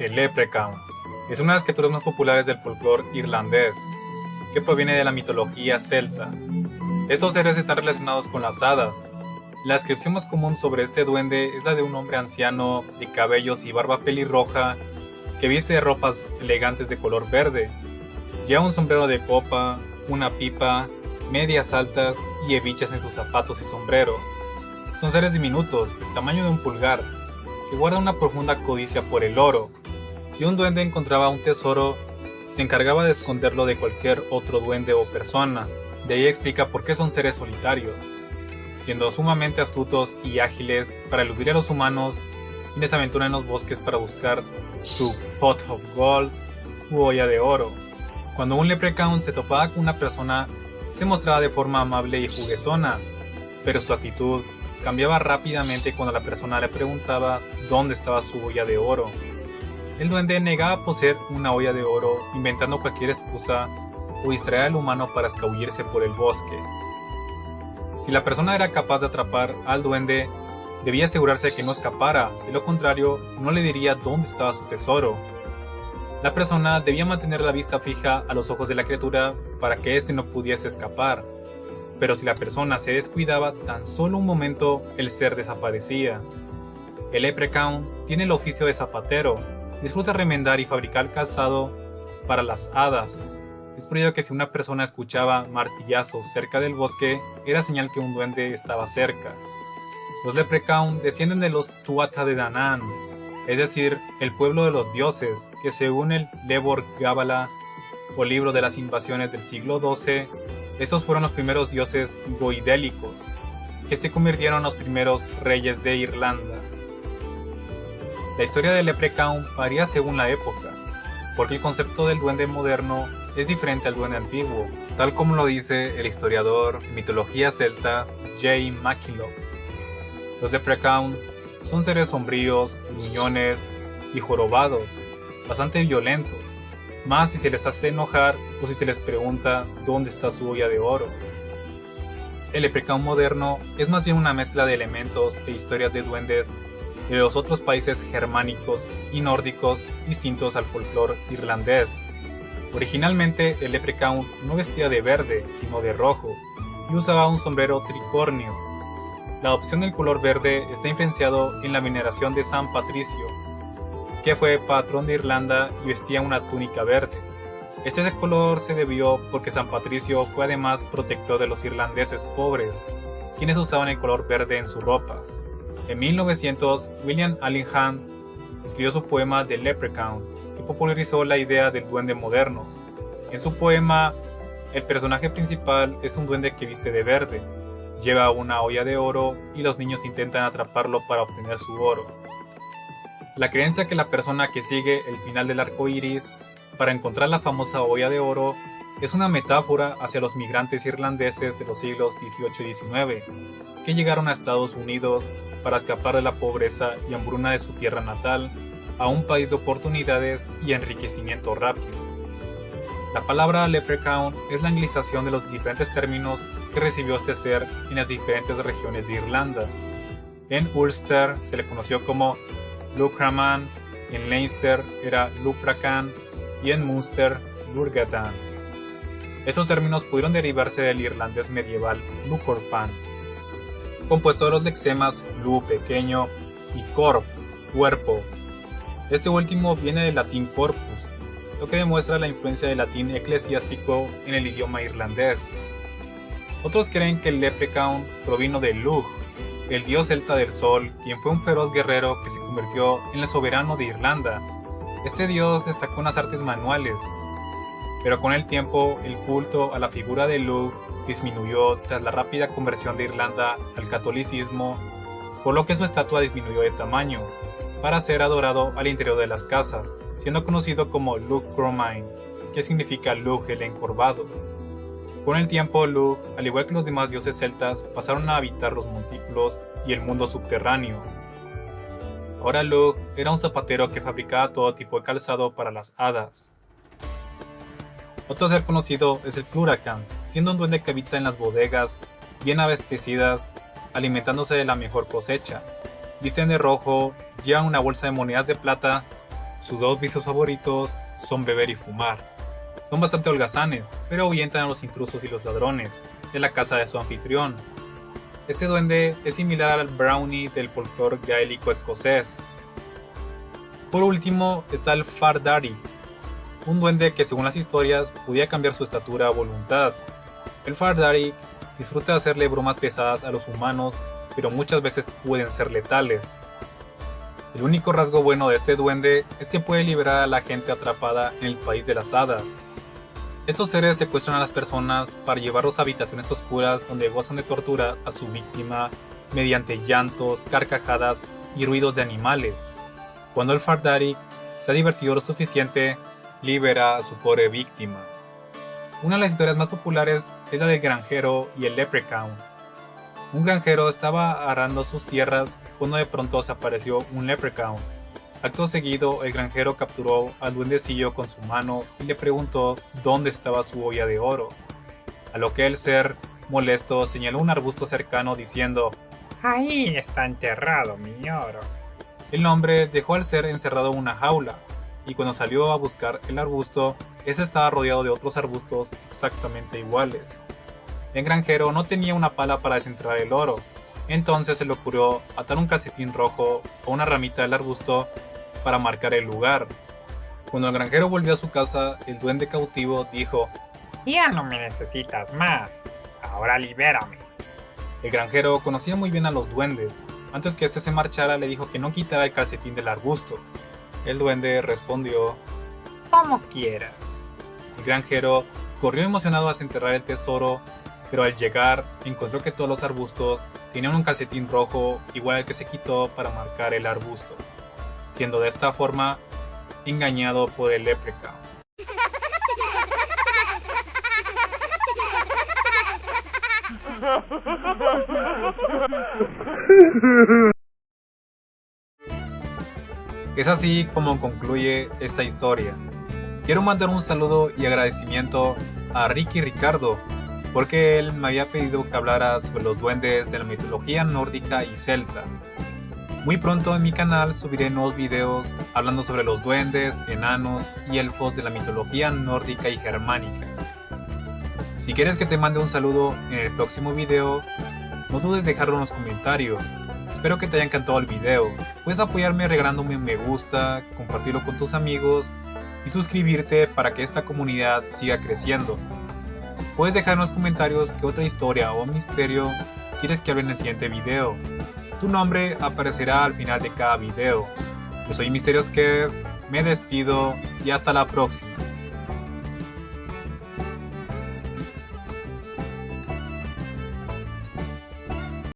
El Leprechaun es una de las criaturas más populares del folclore irlandés, que proviene de la mitología celta. Estos seres están relacionados con las hadas. La descripción más común sobre este duende es la de un hombre anciano de cabellos y barba pelirroja que viste de ropas elegantes de color verde. Lleva un sombrero de copa, una pipa, medias altas y hebillas en sus zapatos y sombrero. Son seres diminutos, del tamaño de un pulgar, que guardan una profunda codicia por el oro. Si un duende encontraba un tesoro, se encargaba de esconderlo de cualquier otro duende o persona. De ahí explica por qué son seres solitarios, siendo sumamente astutos y ágiles para eludir a los humanos, quienes se aventuran en los bosques para buscar su pot of gold u olla de oro. Cuando un leprechaun se topaba con una persona, se mostraba de forma amable y juguetona, pero su actitud cambiaba rápidamente cuando la persona le preguntaba dónde estaba su olla de oro. El duende negaba poseer una olla de oro, inventando cualquier excusa o distraer al humano para escabullirse por el bosque. Si la persona era capaz de atrapar al duende, debía asegurarse de que no escapara, de lo contrario, no le diría dónde estaba su tesoro. La persona debía mantener la vista fija a los ojos de la criatura para que éste no pudiese escapar, pero si la persona se descuidaba tan solo un momento, el ser desaparecía. El leprechaun tiene el oficio de zapatero, disfruta remendar y fabricar calzado para las hadas. Es por ello que si una persona escuchaba martillazos cerca del bosque, era señal que un duende estaba cerca. Los leprechaun descienden de los Tuatha de Danann, es decir, el pueblo de los dioses, que según el Lebor Gabála, o libro de las invasiones del siglo XII, estos fueron los primeros dioses goidélicos, que se convirtieron en los primeros reyes de Irlanda. La historia del leprechaun varía según la época, porque el concepto del duende moderno es diferente al duende antiguo, tal como lo dice el historiador de mitología celta J. MacKillop. Los leprechaun son seres sombríos, gruñones y jorobados, bastante violentos, más si se les hace enojar o si se les pregunta dónde está su olla de oro. El leprechaun moderno es más bien una mezcla de elementos e historias de duendes de los otros países germánicos y nórdicos distintos al folclore irlandés. Originalmente el leprechaun no vestía de verde, sino de rojo, y usaba un sombrero tricornio. La adopción del color verde está influenciado en la veneración de San Patricio, que fue patrón de Irlanda y vestía una túnica verde. Este color se debió porque San Patricio fue además protector de los irlandeses pobres, quienes usaban el color verde en su ropa. En 1900, William Allingham escribió su poema The Leprechaun, que popularizó la idea del duende moderno. En su poema, el personaje principal es un duende que viste de verde, lleva una olla de oro y los niños intentan atraparlo para obtener su oro. La creencia que la persona que sigue el final del arco iris para encontrar la famosa olla de oro es una metáfora hacia los migrantes irlandeses de los siglos XVIII y XIX, que llegaron a Estados Unidos para escapar de la pobreza y hambruna de su tierra natal a un país de oportunidades y enriquecimiento rápido. La palabra leprechaun es la anglización de los diferentes términos que recibió este ser en las diferentes regiones de Irlanda. En Ulster se le conoció como Lucraman, en Leinster era Lupracan y en Munster Lurgadan. Estos términos pudieron derivarse del irlandés medieval Lucorpan, compuesto de los lexemas lu pequeño y corp, cuerpo. Este último viene del latín corpus, lo que demuestra la influencia del latín eclesiástico en el idioma irlandés. Otros creen que el leprechaun provino de Lugh, el dios celta del sol, quien fue un feroz guerrero que se convirtió en el soberano de Irlanda. Este dios destacó en las artes manuales, pero con el tiempo el culto a la figura de Lugh disminuyó tras la rápida conversión de Irlanda al catolicismo, por lo que su estatua disminuyó de tamaño, para ser adorado al interior de las casas, siendo conocido como Lugh Cromain, que significa Lugh el encorvado. Con el tiempo, Lugh, al igual que los demás dioses celtas, pasaron a habitar los montículos y el mundo subterráneo. Ahora Lugh era un zapatero que fabricaba todo tipo de calzado para las hadas. Otro ser conocido es el Cluracan, siendo un duende que habita en las bodegas, bien abastecidas, alimentándose de la mejor cosecha. Visten de rojo, llevan una bolsa de monedas de plata Sus dos vicios favoritos son beber y fumar. Son bastante holgazanes, pero ahuyentan a los intrusos y los ladrones de la casa de su anfitrión. Este duende es similar al brownie del folclore gaélico escocés. Por último está el Fardarig, un duende que según las historias podía cambiar su estatura a voluntad. El Fardarig disfruta de hacerle bromas pesadas a los humanos, pero muchas veces pueden ser letales. El único rasgo bueno de este duende es que puede liberar a la gente atrapada en el país de las hadas. Estos seres secuestran a las personas para llevarlos a habitaciones oscuras donde gozan de tortura a su víctima mediante llantos, carcajadas y ruidos de animales. Cuando el Fardarig se ha divertido lo suficiente, libera a su pobre víctima. Una de las historias más populares es la del granjero y el leprechaun. Un granjero estaba arando sus tierras cuando de pronto se apareció un leprechaun. Acto seguido, el granjero capturó al duendecillo con su mano y le preguntó dónde estaba su olla de oro. A lo que el ser, molesto, señaló un arbusto cercano diciendo: Ahí está enterrado mi oro. El hombre dejó al ser encerrado en una jaula, y cuando salió a buscar el arbusto, ese estaba rodeado de otros arbustos exactamente iguales. El granjero no tenía una pala para desenterrar el oro, entonces se le ocurrió atar un calcetín rojo a una ramita del arbusto para marcar el lugar. Cuando el granjero volvió a su casa, el duende cautivo dijo: Ya no me necesitas más. Ahora libérame. El granjero conocía muy bien a los duendes. Antes que éste se marchara, le dijo que no quitara el calcetín del arbusto. El duende respondió: Como quieras. El granjero corrió emocionado a desenterrar el tesoro, pero al llegar encontró que todos los arbustos tenían un calcetín rojo igual al que se quitó para marcar el arbusto, siendo de esta forma engañado por el leprechaun. Es así como concluye esta historia. Quiero mandar un saludo y agradecimiento a Ricky Ricardo, porque él me había pedido que hablara sobre los duendes de la mitología nórdica y celta. Muy pronto en mi canal subiré nuevos videos hablando sobre los duendes, enanos y elfos de la mitología nórdica y germánica. Si quieres que te mande un saludo en el próximo video, no dudes dejarlo en los comentarios. Espero que te haya encantado el video. Puedes apoyarme regalándome un me gusta, compartirlo con tus amigos y suscribirte para que esta comunidad siga creciendo. Puedes dejar en los comentarios qué otra historia o misterio quieres que hable en el siguiente video. Tu nombre aparecerá al final de cada video. Yo soy Misterios Kev, me despido y hasta la próxima.